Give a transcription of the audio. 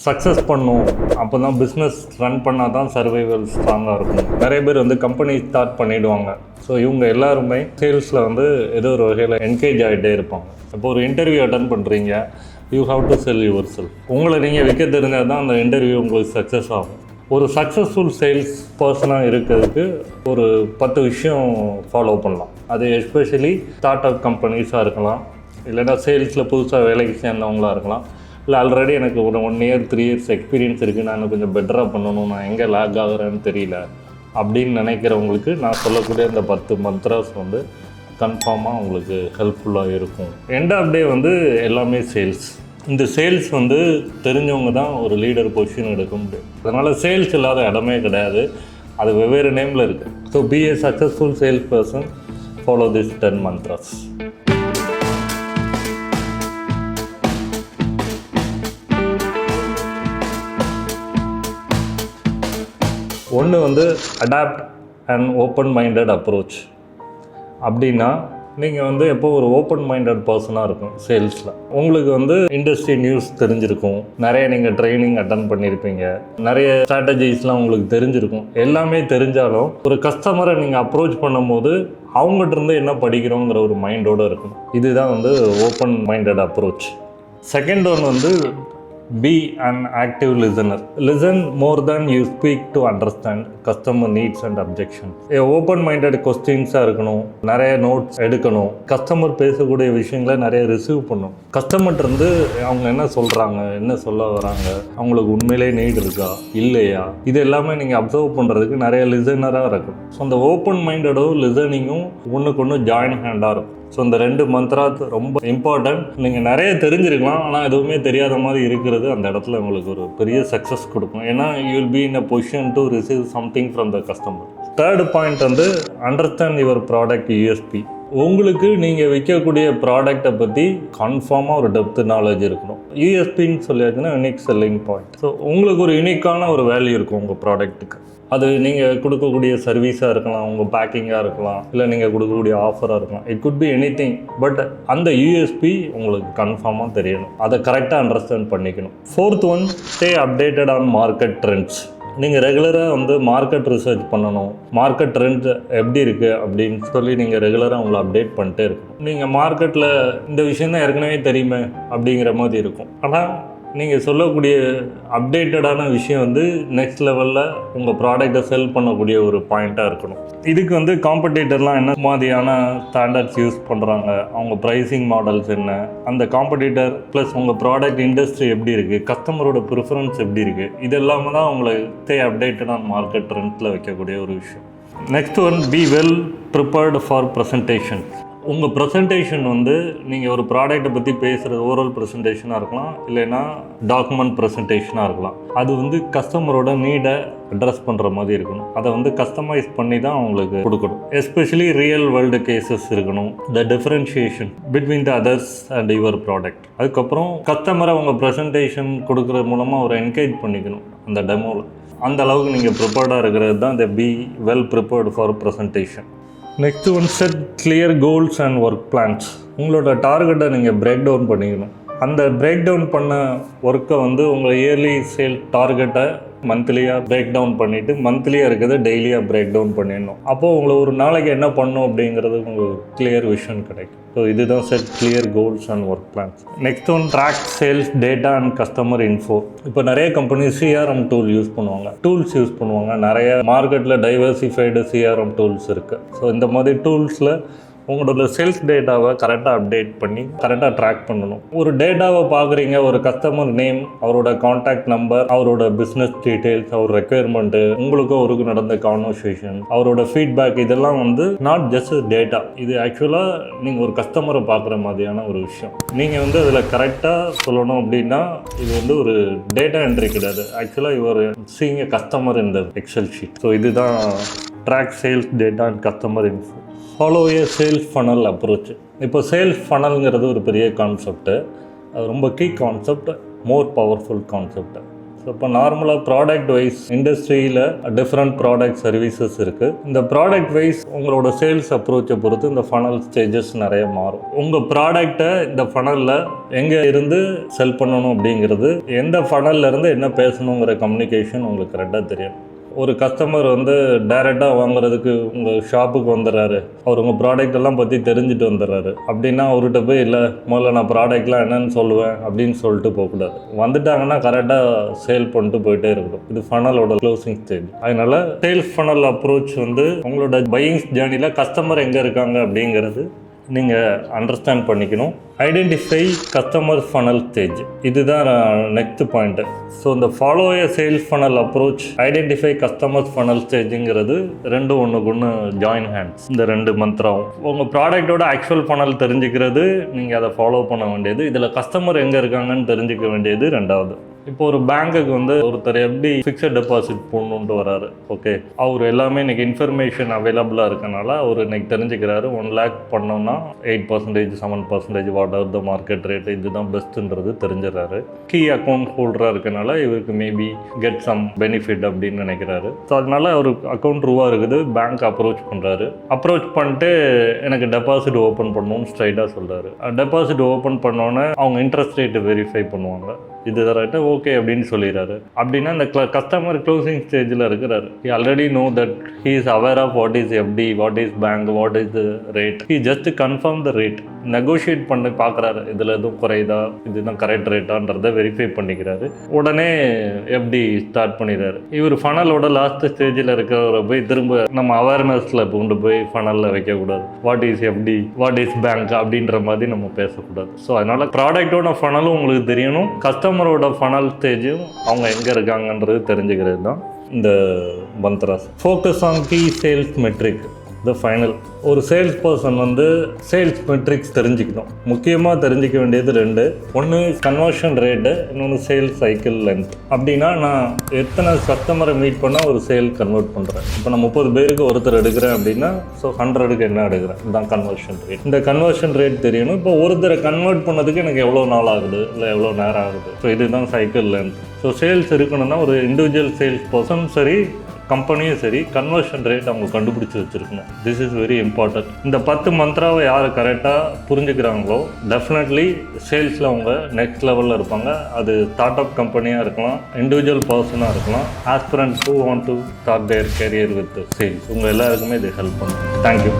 Success பண்ணும். அப்போ தான் பிஸ்னஸ் ரன் பண்ணால் தான் சர்வைவல் ஸ்ட்ராங்காக இருக்கும். நிறைய பேர் வந்து கம்பெனி ஸ்டார்ட் பண்ணிவிடுவாங்க. ஸோ இவங்க எல்லாருமே சேல்ஸில் வந்து ஏதோ ஒரு வகையில் என்கேஜ் ஆகிட்டே இருப்பாங்க. இப்போ ஒரு இன்டர்வியூ அட்டன் பண்ணுறீங்க, you have to sell your self. உங்களை நீங்கள் விற்க தெரிஞ்சால் தான் அந்த இன்டர்வியூ உங்களுக்கு சக்ஸஸ் ஆகும். ஒரு சக்ஸஸ்ஃபுல் சேல்ஸ் பர்சனாக இருக்கிறதுக்கு ஒரு 10 விஷயம் ஃபாலோ பண்ணலாம். அது எஸ்பெஷலி ஸ்டார்ட் அப் கம்பெனிஸாக இருக்கலாம், இல்லைன்னா சேல்ஸில் புதுசாக வேலைக்கு சேர்ந்தவங்களாக இருக்கலாம், இல்லை ஆல்ரெடி எனக்கு ஒரு 1 year 3 years எக்ஸ்பீரியன்ஸ் இருக்குது, நான் கொஞ்சம் பெட்டராக பண்ணணும், நான் எங்கே லேக் ஆகுறேன்னு தெரியல அப்படின்னு நினைக்கிறவங்களுக்கு நான் சொல்லக்கூடிய இந்த 10 மந்த்ராஸ் வந்து கன்ஃபார்மாக உங்களுக்கு ஹெல்ப்ஃபுல்லாக இருக்கும். எண்ட் ஆஃப் டே வந்து எல்லாமே சேல்ஸ். இந்த சேல்ஸ் வந்து தெரிஞ்சவங்க தான் ஒரு லீடர் பொசிஷன் எடுக்க முடியும். அதனால் சேல்ஸ் இல்லாத இடமே கிடையாது. அது வெவ்வேறு நேமில் இருக்குது. So be a successful sales person, follow this 10 mantras. ஒன்று வந்து adapt and open minded approach. அப்படின்னா நீங்கள் வந்து எப்போ ஒரு ஓப்பன் மைண்டட் பர்சனாக இருக்கும் சேல்ஸில். உங்களுக்கு வந்து இண்டஸ்ட்ரி நியூஸ் தெரிஞ்சிருக்கும், நிறைய நீங்கள் ட்ரைனிங் அட்டன் பண்ணியிருப்பீங்க, நிறைய ஸ்ட்ராட்டஜிஸ்லாம் உங்களுக்கு தெரிஞ்சிருக்கும். எல்லாமே தெரிஞ்சாலும் ஒரு கஸ்டமரை நீங்கள் அப்ரோச் பண்ணும்போது அவங்ககிட்ட இருந்து என்ன படிக்கிறோங்கிற ஒரு மைண்டோடு இருக்கும். இதுதான் வந்து open minded approach. Second one வந்து be an active listener. Listen more than you speak to understand customer needs and objections. Open minded கொஸ்டின்ஸாக இருக்கணும், நிறைய நோட்ஸ் எடுக்கணும், கஸ்டமர் பேசக்கூடிய விஷயங்களை நிறைய ரிசீவ் பண்ணணும். கஸ்டமர்கிட்டருந்து அவங்க என்ன சொல்கிறாங்க, என்ன சொல்ல வராங்க, அவங்களுக்கு உண்மையிலே நீட் இருக்கா இல்லையா, இது எல்லாமே நீங்கள் அப்சர்வ் பண்ணுறதுக்கு நிறைய லிசனராக இருக்கும். ஸோ அந்த ஓப்பன் மைண்டடும் லிசனிங்கும் ஒன்றுக்கு ஒன்று ஜாயின் ஹேண்டாக இருக்கும். ஸோ இந்த 2 மந்த்ராஸ் ரொம்ப இம்பார்ட்டன்ட். நீங்கள் நிறைய தெரிஞ்சிருக்கலாம், ஆனால் எதுவுமே தெரியாத மாதிரி இருக்கிறது அந்த இடத்துல உங்களுக்கு ஒரு பெரிய சக்ஸஸ் கொடுக்கும். ஏன்னா you will be in a position to receive something from the customer. Third point வந்து அண்டர்ஸ்டாண்ட் யுவர் ப்ராடக்ட் யூஎஸ்பி. உங்களுக்கு நீங்கள் விற்கக்கூடிய ப்ராடக்டை பற்றி கன்ஃபார்மாக ஒரு டெப்த் நாலேஜ் இருக்கணும். யூஎஸ்பின்னு சொல்லியாச்சுன்னா யூனிக் செல்லிங் பாயிண்ட். ஸோ உங்களுக்கு ஒரு யூனிக்கான ஒரு வேல்யூ இருக்கும் உங்கள் ப்ராடக்ட்டுக்கு. அது நீங்கள் கொடுக்கக்கூடிய சர்வீஸாக இருக்கலாம், உங்கள் பேக்கிங்காக இருக்கலாம், இல்லை நீங்கள் கொடுக்கக்கூடிய ஆஃபராக இருக்கலாம். It could be anything. But அந்த யூஎஸ்பி உங்களுக்கு கன்ஃபார்மாக தெரியணும். அதை கரெக்டாக அண்டர்ஸ்டாண்ட் பண்ணிக்கணும். Fourth one, stay updated on market trends. நீங்கள் ரெகுலராக வந்து மார்க்கெட் ரிசர்ச் பண்ணணும். மார்க்கெட் ட்ரெண்ட் எப்படி இருக்குது அப்படின்னு சொல்லி நீங்கள் ரெகுலராக உங்களை அப்டேட் பண்ணிட்டே இருக்கணும். நீங்கள் மார்க்கெட்டில் இந்த விஷயம் தான் ஏற்கனவே தெரியுமே அப்படிங்கிற மாதிரி இருக்கும். ஆனால் நீங்கள் சொல்லக்கூடிய அப்டேட்டடான விஷயம் வந்து நெக்ஸ்ட் லெவலில் உங்கள் ப்ராடக்டை செல் பண்ணக்கூடிய ஒரு பாயிண்ட்டாக இருக்கணும். இதுக்கு வந்து காம்படிட்டர்லாம் என்ன மாதிரியான ஸ்டாண்டர்ட்ஸ் யூஸ் பண்ணுறாங்க, அவங்க ப்ரைஸிங் மாடல்ஸ் என்ன, அந்த காம்படிட்டர் ப்ளஸ் உங்கள் ப்ராடக்ட் இண்டஸ்ட்ரி எப்படி இருக்குது, கஸ்டமரோட ப்ரிஃபரன்ஸ் எப்படி இருக்குது, இது எல்லாமே தான் உங்களை ஸ்டே அப்டேட்டடான மார்க்கெட் ட்ரெண்ட்ஸில் வைக்கக்கூடிய ஒரு விஷயம். Next one, B well prepared for presentation. உங்கள் ப்ரெசன்டேஷன் வந்து நீங்கள் ஒரு ப்ராடக்ட்டை பற்றி பேசுகிறது ஓரல் ப்ரெசன்டேஷனாக இருக்கலாம், இல்லைன்னா டாக்குமெண்ட் ப்ரெசன்டேஷனாக இருக்கலாம். அது வந்து கஸ்டமரோட நீடை அட்ரஸ் பண்ணுற மாதிரி இருக்கணும். அதை வந்து கஸ்டமைஸ் பண்ணி தான் அவங்களுக்கு கொடுக்கணும். எஸ்பெஷலி ரியல் வேர்ல்டு கேசஸ் இருக்கணும். The differentiation between the others and your product. அதுக்கப்புறம் கஸ்டமரை உங்கள் ப்ரெசன்டேஷன் கொடுக்குறது மூலமாக ஒரு என்கரேஜ் பண்ணிக்கணும் அந்த டெமோவில். அந்த அளவுக்கு நீங்கள் ப்ரிப்பேர்டாக இருக்கிறது தான் இந்த be well prepared for presentation. Next one, set clear goals and work plans. உங்களோட டார்கெட்டை நீங்கள் பிரேக் டவுன் பண்ணிக்கணும். அந்த பிரேக் டவுன் பண்ண ஒர்க்கை வந்து உங்கள் இயர்லி சேல் டார்கெட்டை மந்த்லியாக பிரேக் டவுன் பண்ணிவிட்டு மந்த்லியாக இருக்கிறத டெய்லியாக பிரேக் டவுன் பண்ணிடணும். அப்போது உங்களை ஒரு நாளைக்கு என்ன பண்ணணும் அப்படிங்கிறது உங்களுக்கு கிளியர் விஷன் கிடைக்கும். ஸோ இதுதான் set clear goals and work plans. Next one, track sales data and customer info. இப்போ நிறைய கம்பெனி சிஆர்எம் டூல் யூஸ் பண்ணுவாங்க, டூல்ஸ் யூஸ் பண்ணுவாங்க. நிறைய மார்க்கெட்டில் டைவர்சிஃபைடு சிஆர்எம் டூல்ஸ் இருக்குது. ஸோ இந்த மாதிரி டூல்ஸில் உங்களோட சேல்ஸ் டேட்டாவை கரெக்டாக அப்டேட் பண்ணி கரெக்டாக ட்ராக் பண்ணணும். ஒரு டேட்டாவை பார்க்குறீங்க, ஒரு கஸ்டமர் நேம், அவரோட கான்டாக்ட் நம்பர், அவரோட பிஸ்னஸ் டீட்டெயில்ஸ், அவர் ரெக்குயர்மெண்ட்டு, உங்களுக்கும் அவருக்கு நடந்த கான்வர்சேஷன், அவரோட ஃபீட்பேக், இதெல்லாம் வந்து நாட் ஜஸ்ட் டேட்டா. இது ஆக்சுவலாக நீங்கள் ஒரு கஸ்டமரை பார்க்குற மாதிரியான ஒரு விஷயம். நீங்கள் வந்து அதில் கரெக்டாக சொல்லணும் அப்படின்னா இது வந்து ஒரு டேட்டா என்ட்ரி கிடையாது. ஆக்சுவலாக இவர் சீயிங் எ கஸ்டமர் இந்த எக்ஸல் ஷீட். ஸோ இதுதான் track sales data and customer info. Follow a sales funnel approach. இப்போ சேல்ஸ் ஃபனல்ங்கிறது ஒரு பெரிய கான்செப்ட்டு. அது ரொம்ப key concept, more powerful concept. So இப்போ நார்மலாக ப்ராடக்ட் வைஸ் இண்டஸ்ட்ரியில் டிஃப்ரெண்ட் ப்ராடக்ட் சர்வீசஸ் இருக்குது. இந்த ப்ராடக்ட் வைஸ் உங்களோட சேல்ஸ் அப்ரோச்சை பொறுத்து இந்த ஃபனல் ஸ்டேஜஸ் நிறைய மாறும். உங்கள் ப்ராடக்டை இந்த ஃபனலில் எங்கே இருந்து செல் பண்ணணும் அப்படிங்கிறது, எந்த ஃபனல்ல இருந்து என்ன பேசணுங்கிற கம்யூனிகேஷன் உங்களுக்கு கரெக்டாக தெரியும். ஒரு கஸ்டமர் வந்து டைரெக்டாக வாங்குறதுக்கு உங்கள் ஷாப்புக்கு வந்துடுறாரு, அவர் உங்கள் ப்ராடக்ட் எல்லாம் பற்றி தெரிஞ்சுட்டு வந்துடுறாரு அப்படின்னா அவர்கிட்ட போய் இல்லை முதல்ல நான் ப்ராடக்ட்லாம் என்னன்னு சொல்லுவேன் அப்படின்னு சொல்லிட்டு போகக்கூடாது. வந்துட்டாங்கன்னா கரெக்டாக சேல் பண்ணிட்டு போயிட்டே இருக்கணும். இது ஃபனலோட க்ளோசிங் ஸ்டேஜ். அதனால சேல்ஸ் ஃபனல் அப்ரோச் வந்து உங்களோட பையிங் ஜேர்னியில் கஸ்டமர் எங்கே இருக்காங்க அப்படிங்கிறது நீங்கள் அண்டர்ஸ்டாண்ட் பண்ணிக்கணும். ஐடென்டிஃபை கஸ்டமர் ஃபனல் ஸ்டேஜ், இதுதான் நெக்ஸ்ட் பாயிண்ட்டு. ஸோ இந்த follow a sales funnel approach, identify customer funnel ஸ்டேஜுங்கிறது ரெண்டும் ஒன்றுக்கு ஒன்று ஜாயின் ஹேண்ட்ஸ். இந்த 2 மந்த்ராவும் உங்கள் ப்ராடக்டோட ஆக்சுவல் ஃபனல் தெரிஞ்சுக்கிறது, நீங்கள் அதை ஃபாலோ பண்ண வேண்டியது. இதில் கஸ்டமர் எங்கே இருக்காங்கன்னு தெரிஞ்சுக்க வேண்டியது 2வது. இப்போ ஒரு பேங்க்குக்கு வந்து ஒருத்தர் எப்படி ஃபிக்ஸட் டெபாசிட் போடணுன்ட்டு வராரு, ஓகே, அவர் எல்லாமே இன்றைக்கி இன்ஃபர்மேஷன் அவைலபிளாக இருக்கனால அவர் இன்றைக்கி தெரிஞ்சுக்கிறாரு 1 lakh பண்ணோம்னா 8%, 7%, what are the market rate, இதுதான் பெஸ்ட்டுன்றது தெரிஞ்சிடறாரு. கீ அக்கௌண்ட் ஹோல்டராக இருக்கனால இவருக்கு மேபி கெட் சம் பெனிஃபிட் அப்படின்னு நினைக்கிறாரு. ஸோ அதனால அவர் அக்கௌண்ட் ரூபா இருக்குது, பேங்க் அப்ரோச் பண்ணுறாரு. அப்ரோச் பண்ணிட்டு எனக்கு டெபாசிட் ஓப்பன் பண்ணணும்னு ஸ்ட்ரைட்டாக சொல்கிறாரு. டெபாசிட் ஓப்பன் பண்ணோன்னே அவங்க இன்ட்ரெஸ்ட் ரேட்டு வெரிஃபை பண்ணுவாங்க. இது ரைட்டு ஓகே அப்படின்னு சொல்லிடுறாரு. அப்படின்னா இந்த கஸ்டமர் க்ளோசிங் ஸ்டேஜில் இருக்கிறாரு. He already know that he is aware of what is FD, what is bank, what is the rate. He just confirm the rate, negotiate பண்ணி பார்க்குறாரு, இதில் எதுவும் குறையுதா, இதுதான் கரெக்ட் ரேட்டான்றதை வெரிஃபை பண்ணிக்கிறாரு. உடனே எஃப்டி ஸ்டார்ட் பண்ணிடுறாரு. இவர் ஃபனலோட லாஸ்ட் ஸ்டேஜில் இருக்கிறவரை போய் திரும்ப நம்ம அவேர்னஸில் கொண்டு போய் ஃபனலில் வைக்கக்கூடாது. What is FD, what is bank அப்படின்ற மாதிரி நம்ம பேசக்கூடாது. ஸோ அதனால் ப்ராடக்டோட ஃபனலும் உங்களுக்கு தெரியணும், கஸ்டமரோட ஃபனல் ஸ்டேஜும் அவங்க எங்கே இருக்காங்கன்றது தெரிஞ்சுக்கிறது தான் இந்த mantras. Focus on key sales metric, the final. ஒரு சேல்ஸ் பர்சன் வந்து சேல்ஸ் மெட்ரிக்ஸ் தெரிஞ்சுக்கணும். முக்கியமாக தெரிஞ்சிக்க வேண்டியது 2. ஒன்று கன்வர்ஷன் ரேட்டு, இன்னொன்று சேல்ஸ் சைக்கிள் லென்த். அப்படின்னா நான் எத்தனை கஸ்டமரை மீட் பண்ணால் ஒரு சேல் கன்வெர்ட் பண்ணுறேன். இப்போ நான் 30 பேருக்கு ஒருத்தர் எடுக்கிறேன் அப்படின்னா ஸோ 100க்கு என்ன எடுக்கிறேன், இதுதான் கன்வர்ஷன் ரேட். இந்த கன்வர்ஷன் ரேட் தெரியணும். இப்போ ஒருத்தரை கன்வெர்ட் பண்ணதுக்கு எனக்கு எவ்வளோ நாள் ஆகுது, இல்லை எவ்வளோ நேரம் ஆகுது. ஸோ இதுதான் சைக்கிள் லென்த். ஸோ சேல்ஸ் இருக்கணும்னா ஒரு இண்டிவிஜுவல் சேல்ஸ் பர்சன் சரி, கம்பெனியும் சரி, கன்வர்ஷன் ரேட் அவங்க கண்டுபிடிச்சி வச்சுருக்கணும். This is very important. இந்த 10 மந்த்ராவை யார் கரெக்டாக புரிஞ்சுக்கிறாங்களோ டெஃபினெட்லி சேல்ஸில் அவங்க நெக்ஸ்ட் லெவலில் இருப்பாங்க. அது ஸ்டார்ட் அப் கம்பெனியாக இருக்கலாம், இண்டிவிஜுவல் பர்சனாக இருக்கலாம், aspirants who want to start their career with sales, உங்கள் எல்லாருக்குமே இது ஹெல்ப் பண்ணும். தேங்க்யூ.